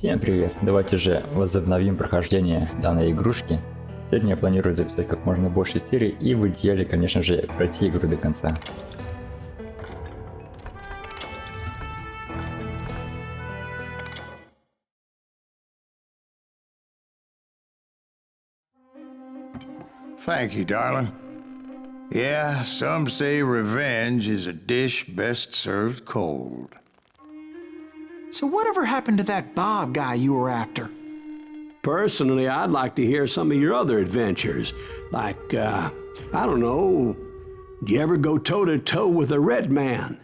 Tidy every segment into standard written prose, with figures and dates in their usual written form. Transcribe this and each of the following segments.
Всем привет! Давайте же возобновим прохождение данной игрушки. Сегодня я планирую записать как можно больше серий и в идеале, конечно же, пройти игру до конца. Thank you, darling. Yeah, some say revenge is a dish best served cold. So whatever happened to that Bob guy you were after? Personally, I'd like to hear some of your other adventures. Like, I don't know, do you ever go toe-to-toe with a red man?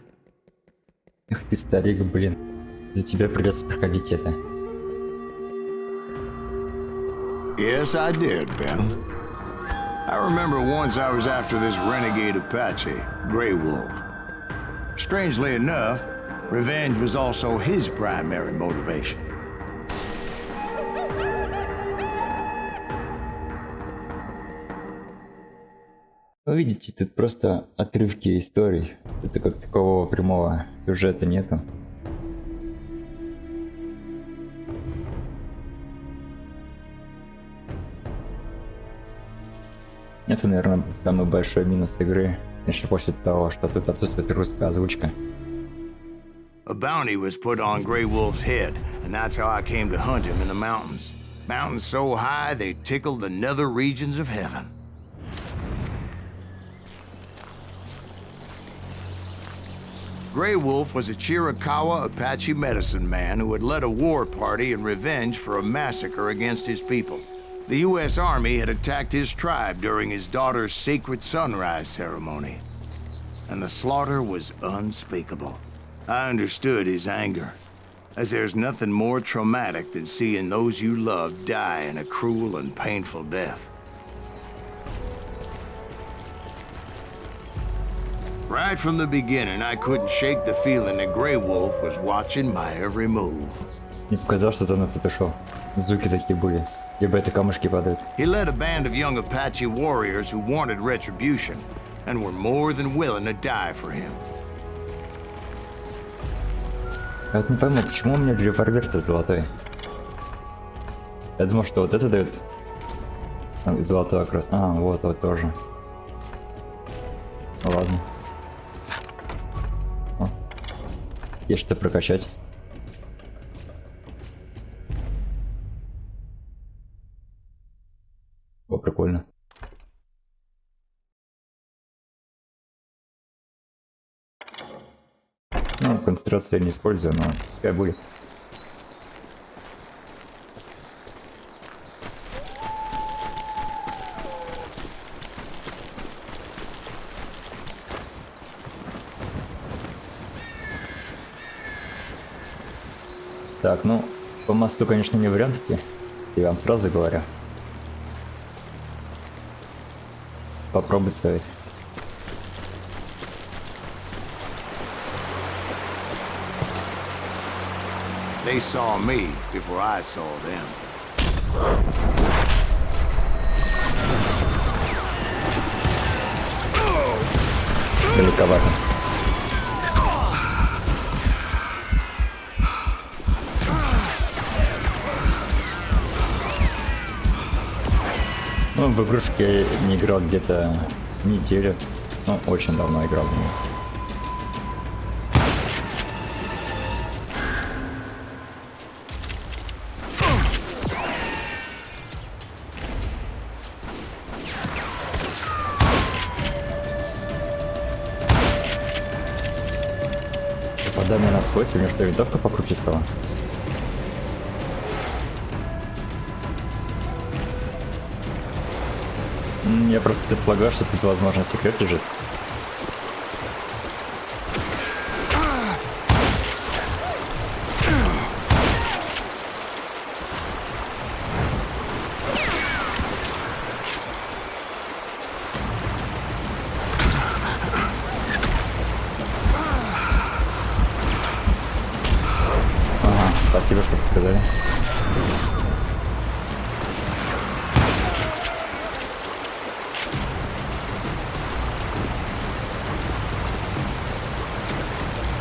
Эх ты старик, блин. За тебя придется проходить это. Yes, I did, Ben. I remember once I was after this renegade Apache, Grey Wolf. Strangely enough, revenge was also his primary motivation. Вы видите, тут просто отрывки историй. Тут как такового прямого сюжета нету. Это, наверное, самый большой минус игры, конечно, после того, что тут отсутствует русская озвучка. A bounty was put on Grey Wolf's head, and that's how I came to hunt him in the mountains. Mountains so high they tickled the nether regions of heaven. Grey Wolf was a Chiricahua Apache medicine man who had led a war party in revenge for a massacre against his people. The U.S. Army had attacked his tribe during his daughter's sacred sunrise ceremony, and the slaughter was unspeakable. I understood his anger, as there's nothing more traumatic than seeing those you love die in a cruel and painful death. Right from the beginning, I couldn't shake the feeling that Grey Wolf was watching my every move. Мне показалось, что за мной кто-то шел. Звуки такие были. Либо это камушки падают. He led a band of young Apache warriors who wanted retribution and were more than willing to die for him. Я вот не пойму, почему у меня револьвер-то золотой? Я думал, что вот это дает золотой окрас. А, вот тоже. Ну, ладно. О. Есть что прокачать. О, прикольно. Ну, концентрацию я не использую, но пускай будет. Так, ну, по мосту, конечно, не вариант идти. Я вам сразу говорю. Попробовать ставить. They saw me before I saw them. Далековато. Ну, в игрушке я не играл где-то неделю. Ну, очень давно играл в нее. Подай мне на свой, у меня что, винтовка покруче стала? Я просто предполагаю, что тут, возможно, секрет лежит. Ага, спасибо, что подсказали.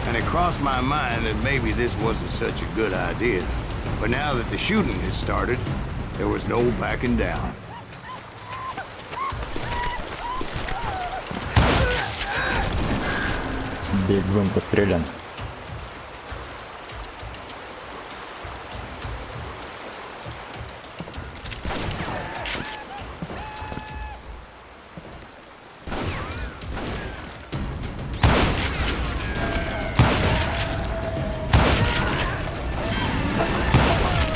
And it crossed my mind that maybe this wasn't such a good idea. But now that the shooting had started, there was no backing down. Бегун пострелян.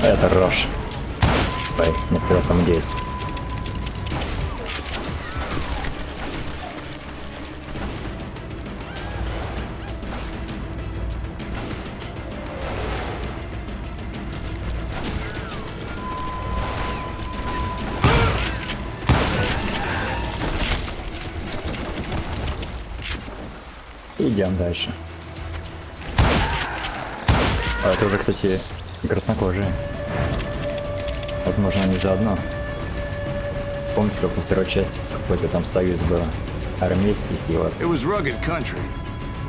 Это рожь. Ой, нет, просто надеюсь. Идем дальше. А это уже, кстати, краснокожие. Возможно, они заодно. Помните, как во второй части какой-то там союз был армейский, и вот. It was rugged country,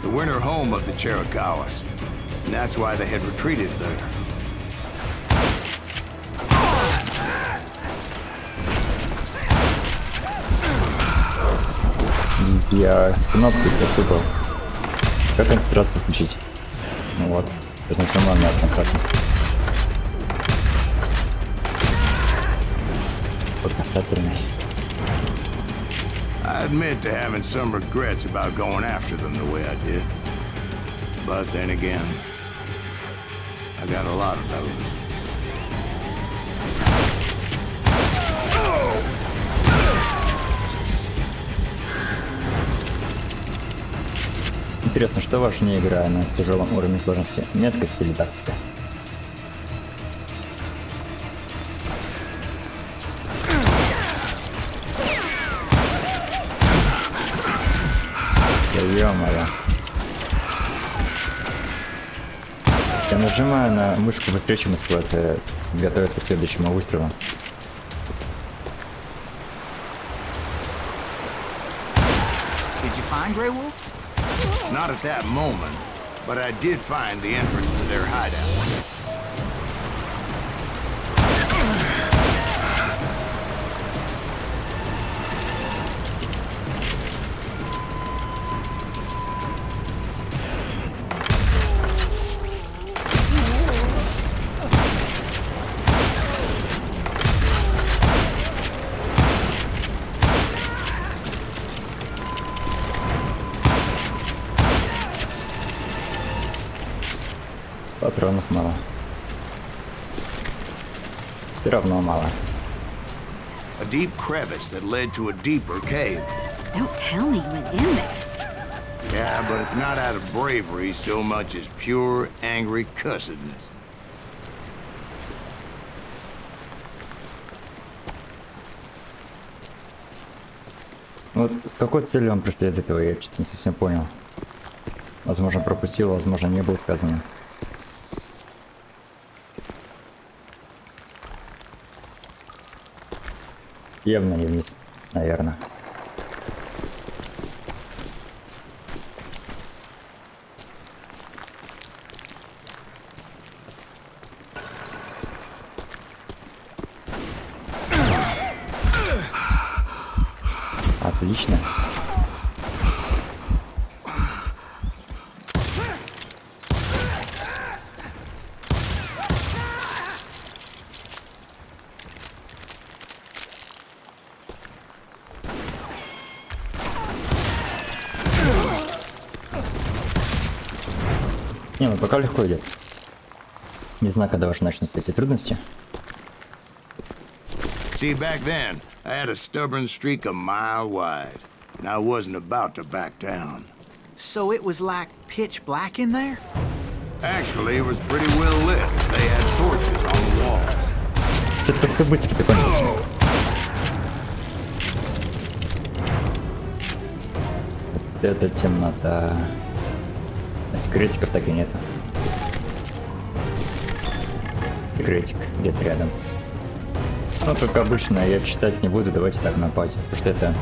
the winter home of the Chiricahuas, and that's why they had retreated there. Я с кнопкой потупал. Как концентрацию включить? Ну вот. Сейчас нажимаю на однократно. Вот касательный. I admit to having some regrets about going after them the way I did. But then again, I got a lot of those. Интересно, что важнее, играя на тяжелом уровне сложности? Меткость или тактика? Ё-моё. Я нажимаю на мышку быстрее, чем успеваю готовиться к следующему выстрелу. Did you find Grey Wolf? Not at that moment, but I did find the entrance to their hideout. Патронов мало. Все равно мало. A deep crevice that led to a deeper cave. Don't tell me you went in there. Yeah, but it's not out of bravery so much as pure, angry cussedness. Вот с какой целью он преследует этого, я что-то не совсем понял. Возможно, пропустил, возможно, не было сказано. Явно не вниз, наверное. Отлично. Не, ну пока легко идет. Не знаю, когда уже начнутся эти трудности. See, back then, I had a stubborn streak a mile wide, and I wasn't about to back down. So it was like pitch black in there? Actually, it was pretty well lit. They had torches on the walls. Что-то как-то быстро ты кончился. Вот это темнота. А секретиков так и нету. Секретик где-то рядом. Ну, как обычно, я читать не буду, давайте так на пазе, потому что это...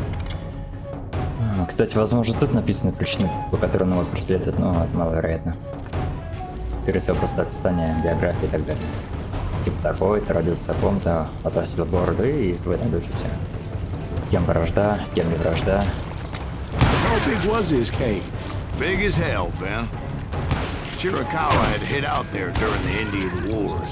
Кстати, возможно, тут написаны причины, по которым он его преследует, но это маловероятно. Скорее всего, просто описание, биография и так далее. Типа такой-то, родился в таком-то, отрастил бороду и в этом духе все. С кем вражда, с кем не вражда. How big was his cave? Big as hell, Ben. Chiricahua had hid out there during the Indian Wars.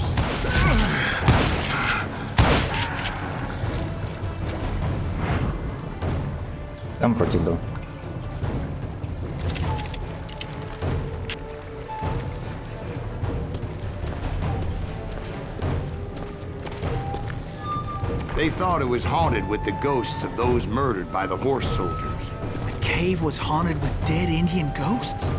Там против был. They thought it was haunted with the ghosts of those murdered by the horse soldiers. The cave was haunted with dead Indian ghosts?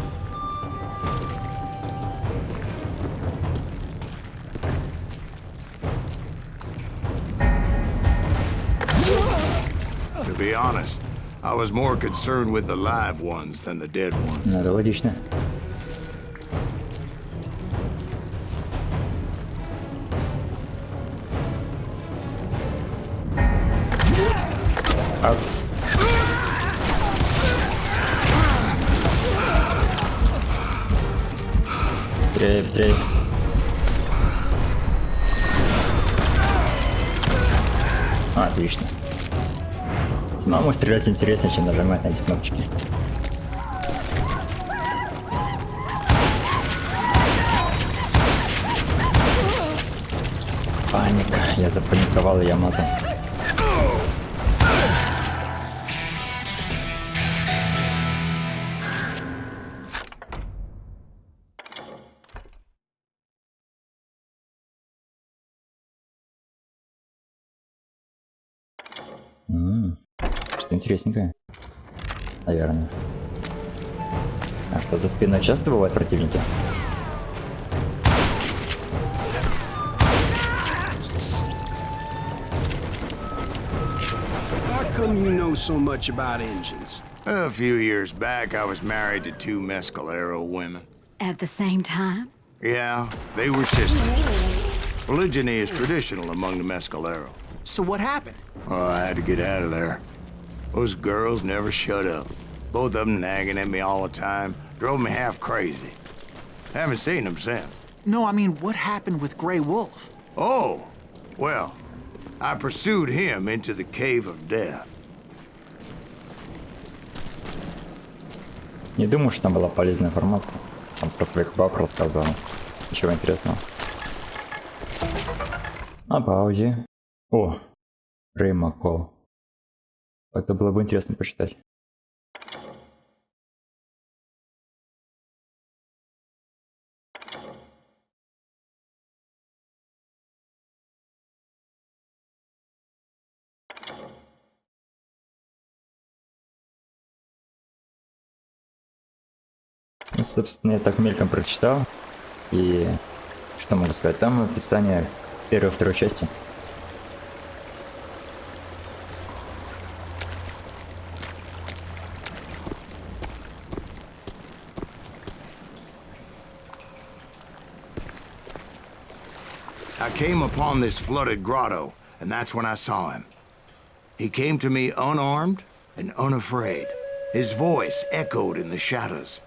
To be honest, I was more concerned with the live ones than the dead ones. Надо логично. Апс. Быстрее, быстрее. Отлично. Самому стрелять интереснее, чем нажимать на эти кнопочки. Паника. Я запаниковал, и я мазал. Что интересненькое. Наверное. А что, за спиной часто бывают противники? How come you know so much about engines? A few years back, I was married to 2 Mescalero women. At the same time? Yeah, they were sisters. Polygyny is traditional among the Mescalero. So what happened? Oh, I had to get out of there. Those girls never shut up. Both of them nagging at me all the time. Drove me half crazy. Haven't seen them since. No, I mean, what happened with Grey Wolf? Oh, well, I pursued him into the Cave of Death. Не думаю, что там была полезная информация. Он про своих баб рассказывал. Ничего интересного. На паузе. О, Рэй Маккол. Это было бы интересно почитать. Ну, собственно, я так мельком прочитал. И что могу сказать? Там описание первой и второй части. I came upon this flooded grotto, and that's when I saw him. He came to me unarmed and unafraid. His voice echoed in the shadows.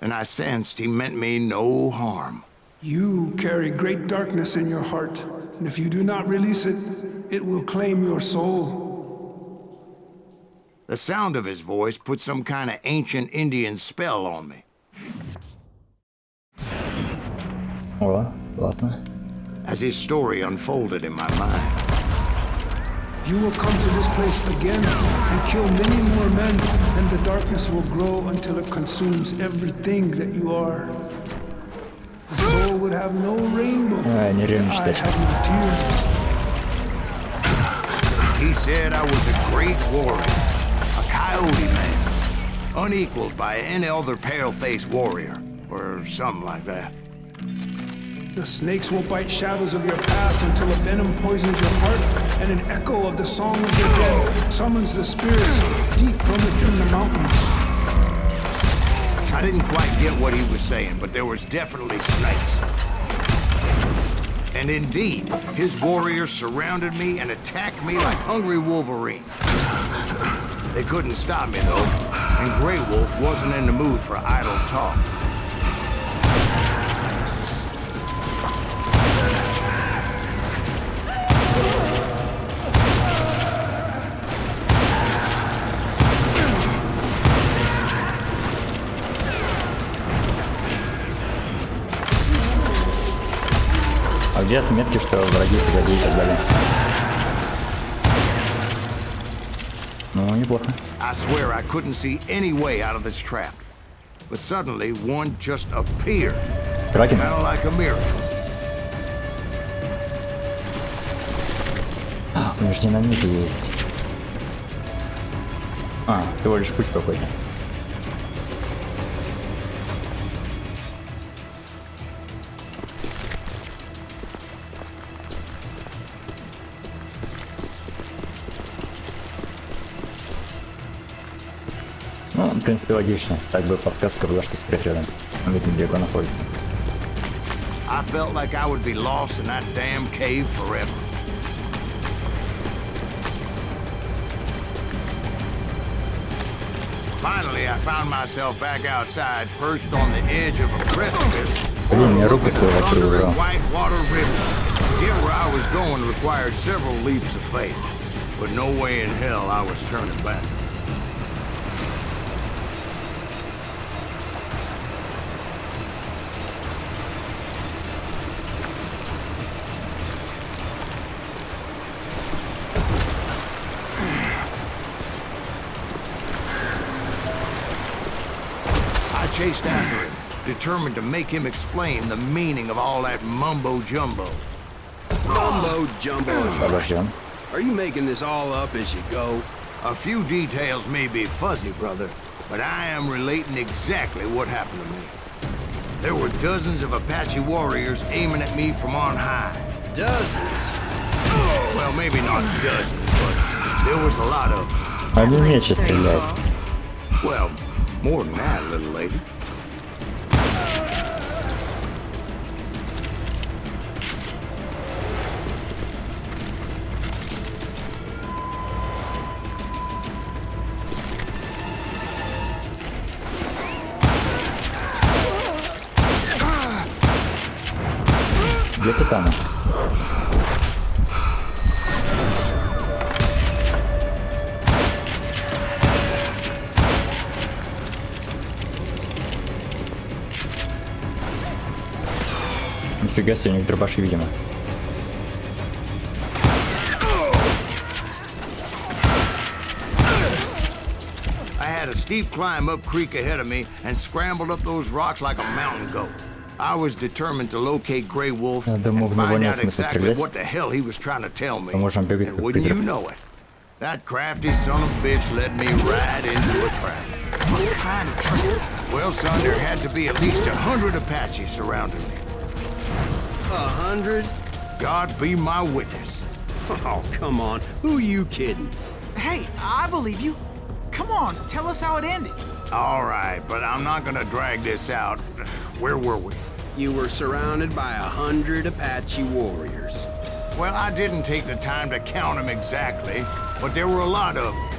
And I sensed he meant me no harm. You carry great darkness in your heart, and if you do not release it, it will claim your soul. The sound of his voice put some kind of ancient Indian spell on me. О, классно. As his story unfolded in my mind. You will come to this place again and kill many more men, and the darkness will grow until it consumes everything that you are. The soul would have no rainbow, не the ревнуй, eye читать. have no tears. He said I was a great warrior, a coyote man, unequaled by any other pale-faced warrior, or something like that. The snakes will bite shadows of your past until a venom poisons your heart, and an echo of the song of the dead summons the spirits deep from within the mountains. I didn't quite get what he was saying, but there was definitely snakes. And indeed, his warriors surrounded me and attacked me like hungry wolverines. They couldn't stop me, though, and Grey Wolf wasn't in the mood for idle talk. А где отметки, что враги позади и так далее? Ну, неплохо. I swear I couldn't see any way out of this trap. But suddenly, one just appeared. Кракен? Kind of like a miracle. У меня же динамит есть. Всего лишь путь какой-то. Ну, в принципе, логично. Так бы подсказка была, что спрятать рядом. Он ведь недалеко находится. I felt like I would be lost in that damn cave forever. Finally, I found myself back outside, perched on the edge of a precipice. Блин, мне руку стоило Thundering открыл. whitewater river. To get where I was going required several leaps of faith, but no way in hell I was turning back. I chased after him, determined to make him explain the meaning of all that mumbo-jumbo. Mumbo jumbo. Подождем. Are you making this all up as you go? A few details may be fuzzy, brother, but I am relating exactly what happened to me. There were dozens of Apache warriors aiming at me from on high. Dozens. Well, maybe not dozens, but there was a lot of them. Они мечи стреляют. Well, more than that, little lady. Где ты там? Нифига себе, у них дробаши, видимо. I had a steep climb up creek ahead of me and scrambled up those rocks like a mountain goat. I was determined to locate Grey Wolf Я and думаю, в него find нет out смысла exactly стрелять. what the hell he was trying to tell me. Мы можем бегать And как wouldn't you призрак. know it, that crafty son of a bitch led me right into a trap. What kind of trap? Well, son, there had to be at least 100 Apaches surrounding me. 100? God be my witness. Oh, come on. Who you kidding? Hey, I believe you. Come on, tell us how it ended. All right, but I'm not gonna drag this out. Where were we? You were surrounded by 100 Apache warriors. Well, I didn't take the time to count them exactly, but there were a lot of them.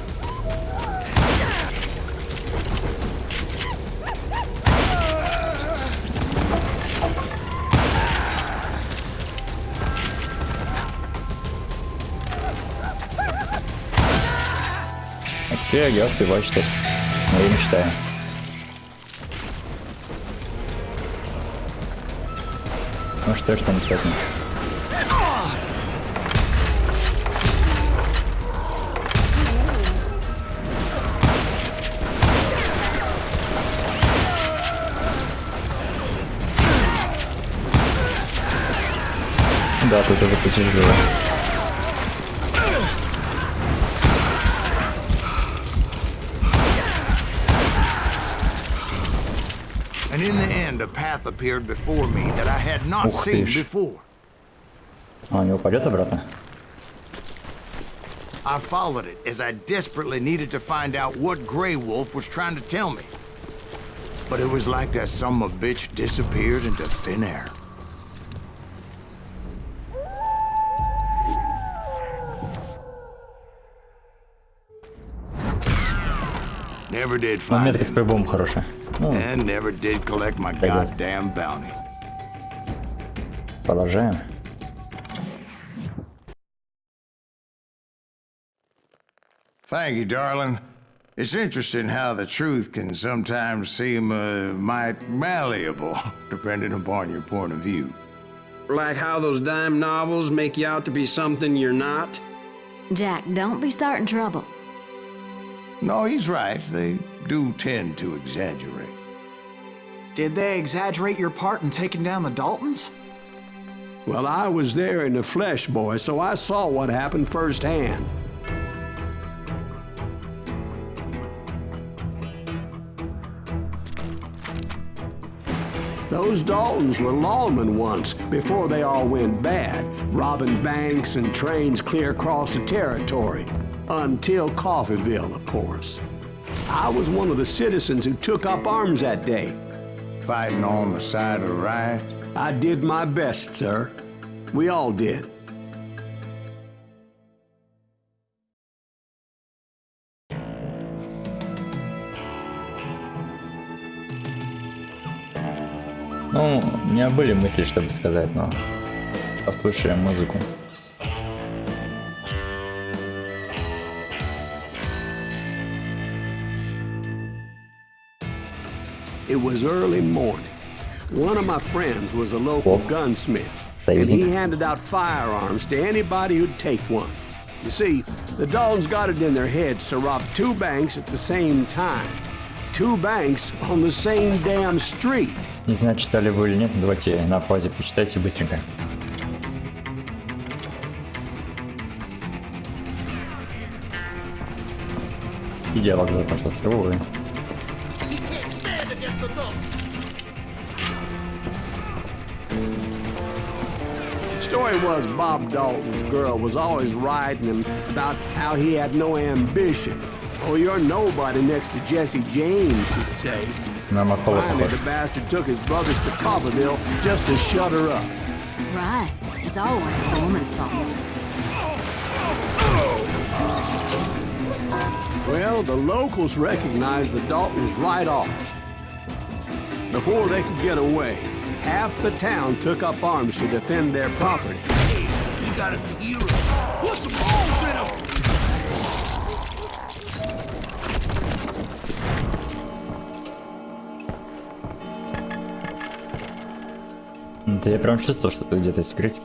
Вообще, я успеваю читать. Но я не читаю. Может, точно не сотни. Да, тут уже потяжелее. And in the end, a path appeared before me that I had not Ух seen ты ж. before. А, он не упадет обратно? I followed it as I desperately needed to find out what Grey Wolf was trying to tell me. But it was like that son of a bitch disappeared into thin air. Never did Ну, find метка с him, по-любому хорошая. Ну, and never did collect my goddamn bounty. продолжаем. Thank you, darling. It's interesting how the truth can sometimes seem might malleable, depending upon your point of view. Like how those dime novels make you out to be something you're not? Jack, don't be starting trouble. No, he's right. They do tend to exaggerate. Did they exaggerate your part in taking down the Daltons? Well, I was there in the flesh, boy, so I saw what happened firsthand. Those Daltons were lawmen once, before they all went bad, robbing banks and trains clear across the territory. Until Coffeeville, of course. I was one of the citizens who took up arms that day. Fighting on the side of right? I did my best, sir. We all did. Ну, у меня были мысли, чтобы сказать, но послушаем музыку. It was early morning. One of my friends was a local gunsmith, and he handed out firearms to anybody who'd take one. You see, the Daltons got it in their heads to rob two banks at the same time. Two banks on the same damn street. Не знаю, читали вы или нет, но давайте на паузе почитайте быстренько. И диалог закончился. Увы. Story was Bob Dalton's girl was always riding him about how he had no ambition. Oh, you're nobody next to Jesse James, she'd say. Finally, the bastard took his brothers to Coffeeville just to shut her up. Right. It's always the woman's fault. Well, the locals recognized the Daltons right off. Before they could get away, half the town took up arms to defend their property. Hey, you got us a hero. Put some holes in him! Да я прям чувствовал, что тут где-то есть критик.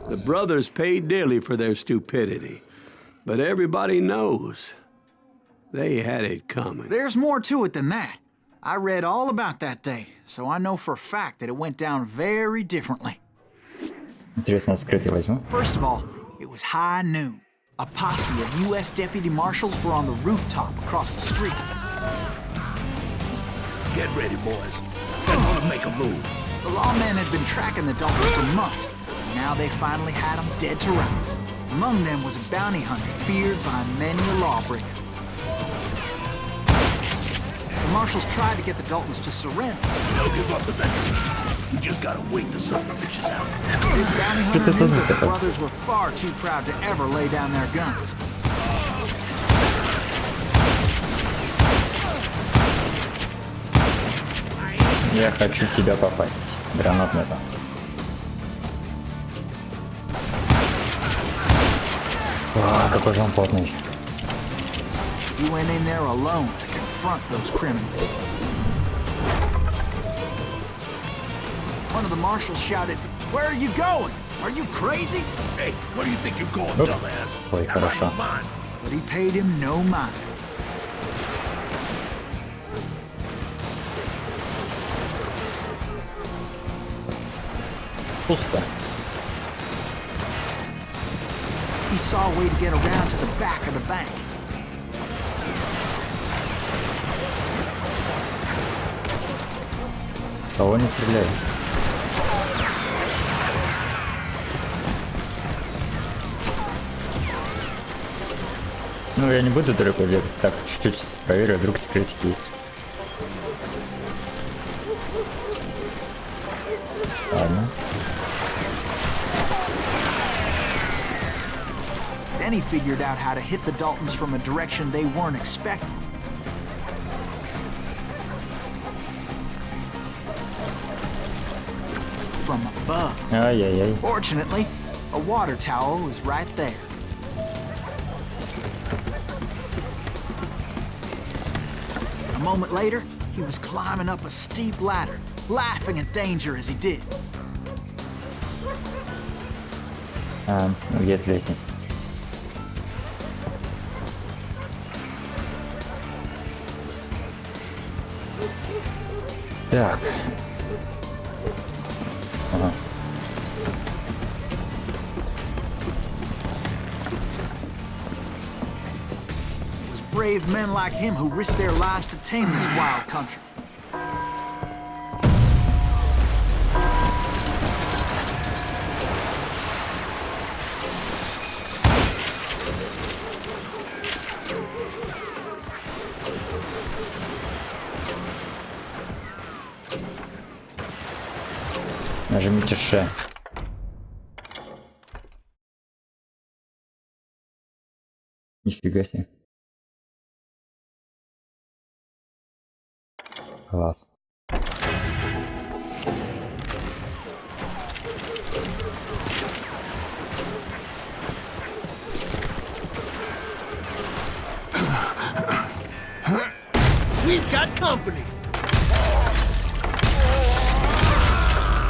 The brothers paid dearly for their stupidity, but everybody knows they had it coming. There's more to it than that. I read all about that day, so I know for a fact that it went down very differently. Интересно, скрытый возьму. First of all, it was high noon. A posse of U.S. deputy marshals were on the rooftop across the street. Get ready, boys. They're gonna make a move. The lawmen had been tracking the Daltons for months. Now they finally had them dead to rights. Among them was a bounty hunter feared by many a lawbreaker. The marshals tried to get the Daltons to surrender. They'll give up eventually. We just gotta wait to suck the bitches out. This bounty hunter knew that the brothers were far too proud to ever lay down their guns. Я хочу в тебя попасть. Гранатмета. Какой же он плотный. He went in there alone to confront those criminals. One of the marshals shouted, "Where are you going? Are you crazy?" Hey, where do you think you're going, Oops. dumbass? Ой, хорошо. But he paid him no mind. Пусто. He saw a way to get around to the back of the bank. Кого не стреляет? Ну, я не буду далеко бегать. Так, чуть-чуть проверю, вдруг секретик есть. Ладно. Then he figured out how to hit the Daltons from a direction they weren't expecting. From above. Ай-яй-яй. Fortunately, a water tower was right there. moment later, he was climbing up a steep ladder, laughing at danger as he did. Где эта лестница? Так. Ага. It was brave men like him who risked their lives to tame this wild country. Нажмите Ш. Нифига себе. Класс. We've got company.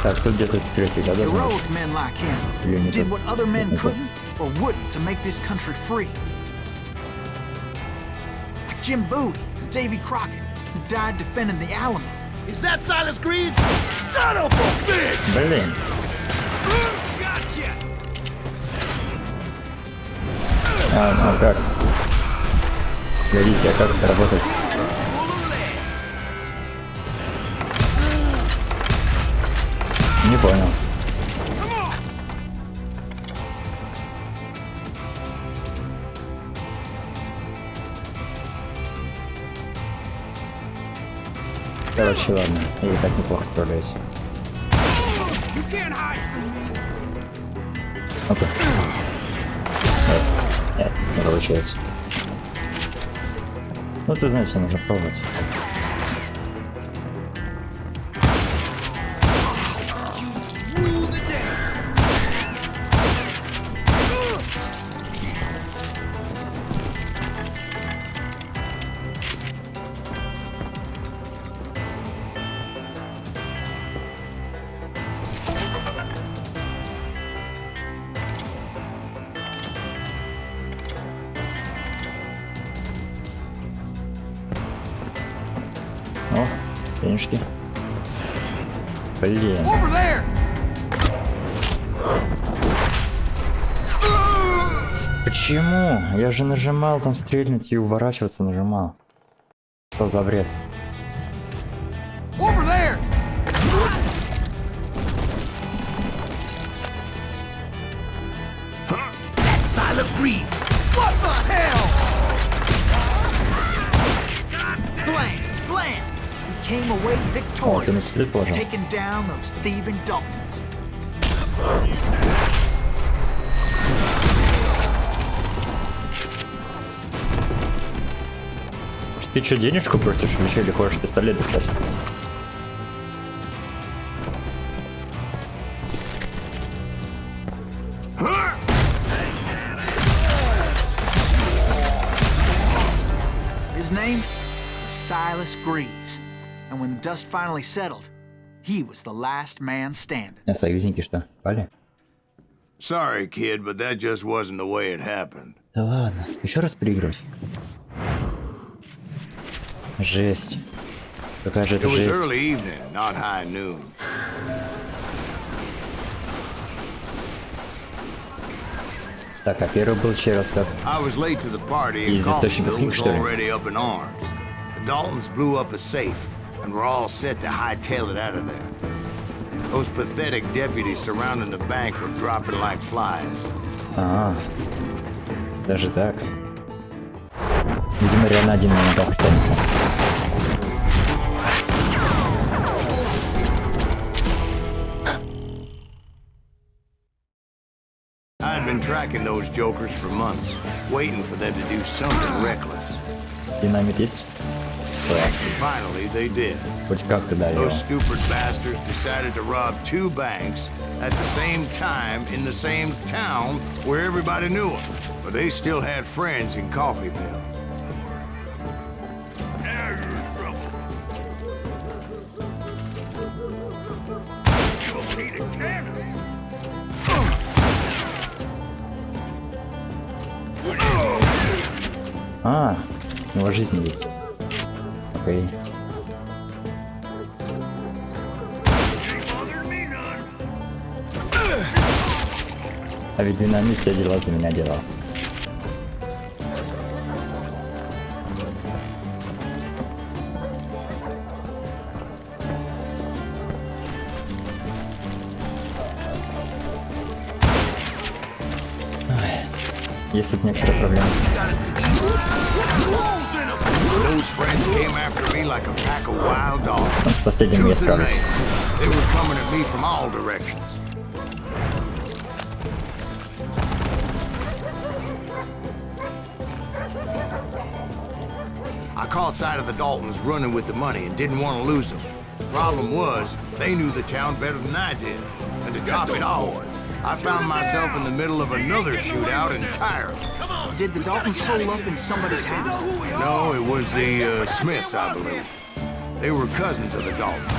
Так, тут где-то секретик, да, должен быть? Heroic men like him Или не did тот? what other men Не тот. couldn't or wouldn't to make this country free. Like Jim Bowie and Davy Crockett, who died defending the Alamo. Is that Silas Greaves? Son of a bitch! Блин. Gotcha! Как? Погодите, а как это работает? Не понял. Короче, ладно, я и так неплохо справляюсь. Ну-ка. Нет, не получается. Ну ты знаешь, что нужно пробовать. О, денежки. Блин. Over there! Почему? Я же нажимал там стрельнуть и уворачиваться нажимал. Что за бред? Over there! That's Silas Greaves! What the hell? Blam! Blam! He came away О, ты на victorious, след положил. taking down those thieving Daltons. Ты что, денежку просишь или что, или хочешь пистолет достать? His name was Silas Greaves, and when the dust finally settled, he was the last man standing. А союзники что, пали? Sorry, kid, but that just wasn't the way it happened. Да ладно, еще раз переиграть. Жесть. Какая же It это was жесть. early evening, not high noon. Так, а первый был чей рассказ? I was late to the party and Из источников Coffeyville книг, was что ли? already up in arms. The Daltons blew up a safe and were all set to hightail it out of there. Those pathetic deputies surrounding the bank were dropping like flies. А, даже так. Видимо, реально один на ногах останется. I had been tracking those jokers for months, waiting for them to do something reckless. Динамит есть? Класс. And finally, they did. Хоть как-то дали его. Those stupid bastards decided to rob two banks at the same time in the same town where everybody knew them. But they still had friends in Coffeyville. Now you're in trouble. А, у него жизнь есть. Окей. А ведь динамит все дела за меня делал. Есть тут некоторые проблемы. Those friends came after me like a pack of wild dogs. С последним я справлюсь. They were coming at me from all directions. I caught sight of the Daltons running with the money and didn't want to lose them. Problem was, they knew the town better than I did. And to top it off, I found myself in the middle of another shootout entirely. Did the Daltons hole up in somebody's house? No, it was the Smiths, I believe. They were cousins of the Daltons.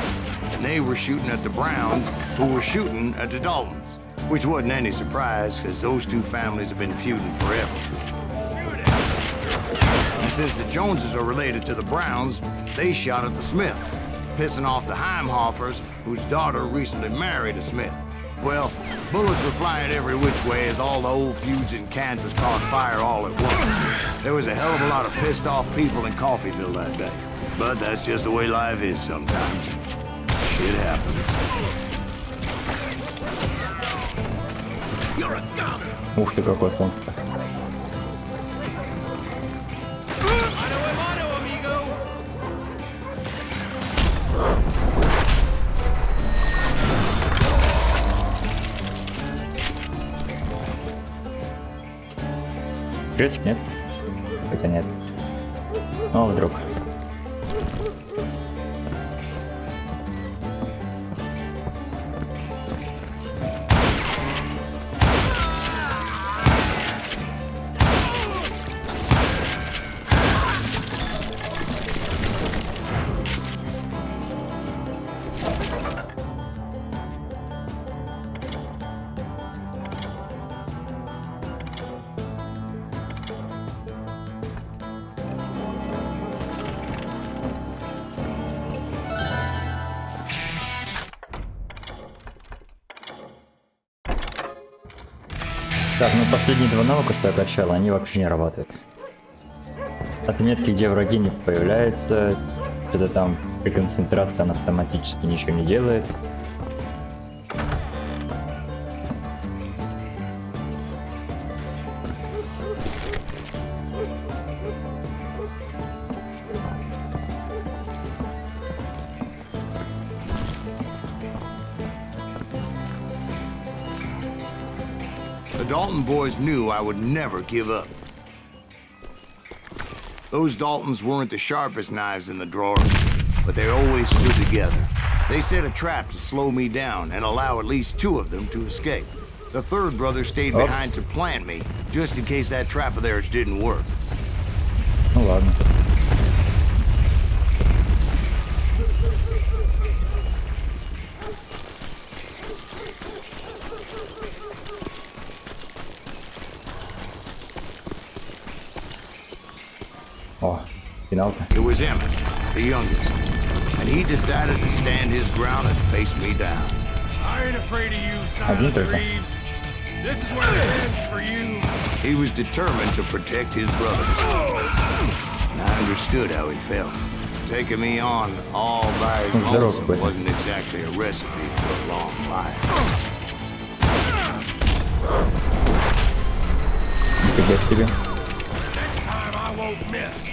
And they were shooting at the Browns, who were shooting at the Daltons. Which wasn't any surprise, because those two families have been feuding forever. And since the Joneses are related to the Browns, they shot at the Smiths, pissing off the Heimhoffers, whose daughter recently married a Smith. Well, bullets were flying every which way as all the old feuds in Kansas caught fire all at once. There was a hell of a lot of pissed off people in Coffeyville that day. But that's just the way life is sometimes. Shit happens. You're a gun. Ух ты, какое солнце-то. Критик нет? Хотя нет. О, вдруг. Так, ну последние два навыка, что я качал, они вообще не работают. Отметки, где враги не появляются, что-то там при концентрации он автоматически ничего не делает. The Dalton boys knew I would never give up. Those Daltons weren't the sharpest knives in the drawer, but they always stood together. They set a trap to slow me down and allow at least two of them to escape. The third brother stayed behind to plant me, just in case that trap of theirs didn't work. Ну ладно. О, финалка. It was Emmett, the youngest, and he decided to stand his ground and face me down. I ain't afraid of you, Один Silas только. Reeves. This is where it ends for you. He was determined to protect his brothers. And I understood how he felt. Taking me on all by his Здорово lonesome какой-то. wasn't exactly a recipe for a long life. Нифига себе. Next time I won't miss.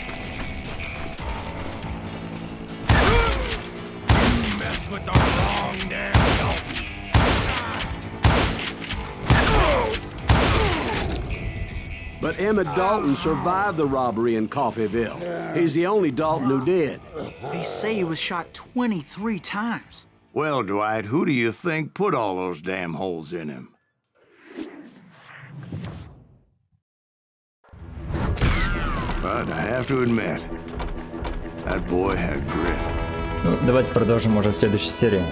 You messed with the wrong damn Dalton. But Emmett Dalton survived the robbery in Coffeyville. He's the only Dalton who did. They say he was shot 23 times. Well, Dwight, who do you think put all those damn holes in him? But I have to admit, that boy had grit. Ну, давайте продолжим уже в следующей серии.